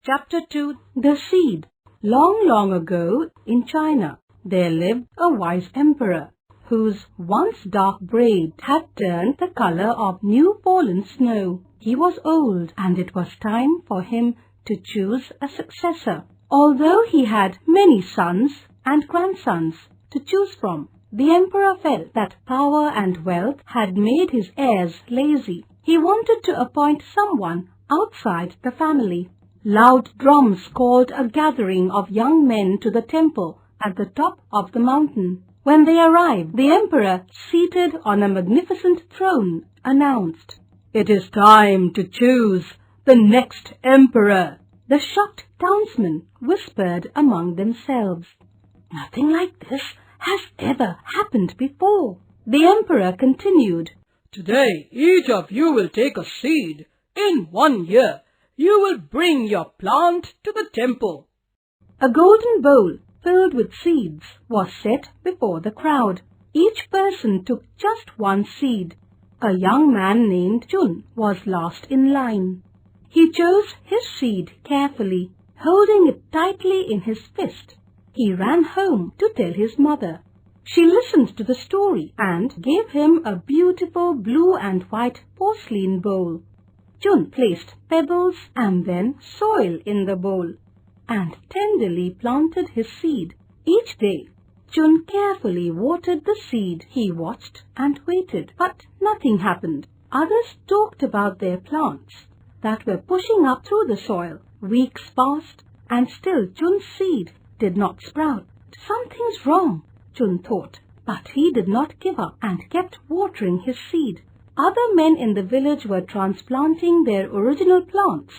Chapter 2 The Seed. Long, long ago, in China, there lived a wise emperor, whose once dark braid had turned the color of new fallen snow. He was old, and it was time for him to choose a successor. Although he had many sons and grandsons to choose from, the emperor felt that power and wealth had made his heirs lazy. He wanted to appoint someone outside the family. Loud drums called a gathering of young men to the temple at the top of the mountain. When they arrived, the emperor, seated on a magnificent throne, announced, "It is time to choose the next emperor." The shocked townsmen whispered among themselves, "Nothing like this has ever happened before." The emperor continued, "Today each of you will take a seed. In 1 year, you will bring your plant to the temple." A golden bowl filled with seeds was set before the crowd. Each person took just one seed. A young man named Chun was last in line. He chose his seed carefully, holding it tightly in his fist. He ran home to tell his mother. She listened to the story and gave him a beautiful blue and white porcelain bowl. Chun placed pebbles and then soil in the bowl and tenderly planted his seed. Each day, Chun carefully watered the seed. He watched and waited, but nothing happened. Others talked about their plants that were pushing up through the soil. Weeks passed, and still Chun's seed did not sprout. "Something's wrong," Chun thought, but he did not give up and kept watering his seed. Other men in the village were transplanting their original plants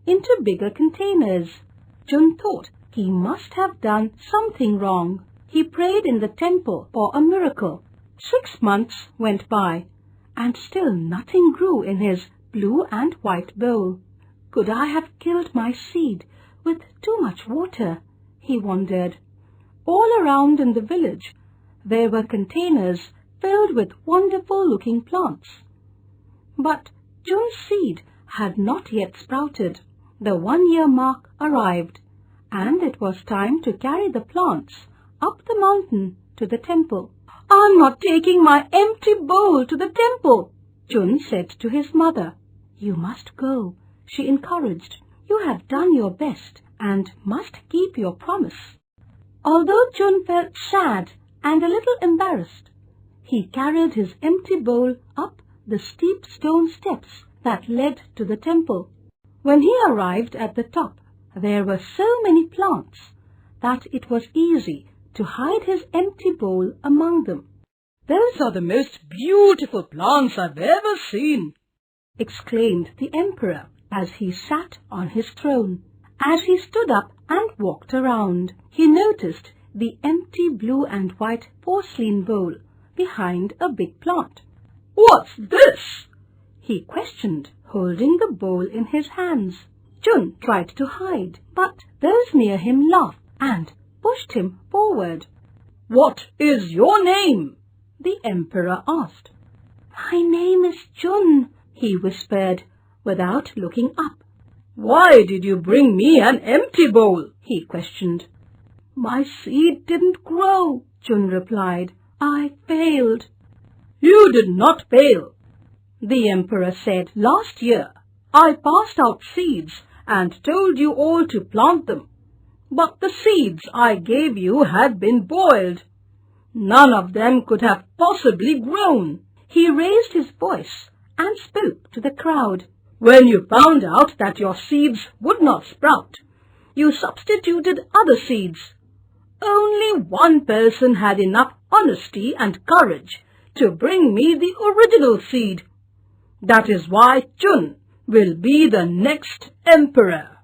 into bigger containers. Chun thought he must have done something wrong. He prayed in the temple for a miracle. 6 months went by, and still nothing grew in his blue and white bowl. Could I have killed my seed with too much water? He wondered. All around in the village, there were containers filled with wonderful-looking plants. But Chun's seed had not yet sprouted. The 1-year mark arrived, and it was time to carry the plants up the mountain to the temple. "I'm not taking my empty bowl to the temple," Chun said to his mother. "You must go," she encouraged. "You have done your best and must keep your promise." Although Chun felt sad and a little embarrassed, he carried his empty bowl up the steep stone steps that led to the temple. When he arrived at the top, there were so many plants that it was easy to hide his empty bowl among them. "Those are the most beautiful plants I've ever seen," exclaimed the emperor as he sat on his throne. As he stood up and walked around, he noticed the empty blue and white porcelain bowl behind a big plant. "What's this?" he questioned, holding the bowl in his hands. Chun tried to hide, but those near him laughed and pushed him forward. "What is your name?" the emperor asked. "My name is Chun," he whispered without looking up. "Why did you bring me an empty bowl?" he questioned. "My seed didn't grow," Chun replied. "I failed." "You did not fail," the emperor said. "Last year, I passed out seeds and told you all to plant them. But the seeds I gave you had been boiled. None of them could have possibly grown." He raised his voice and spoke to the crowd. "When you found out that your seeds would not sprout, you substituted other seeds. Only one person had enough honesty and courage to bring me the original seed. That is why Chun will be the next emperor."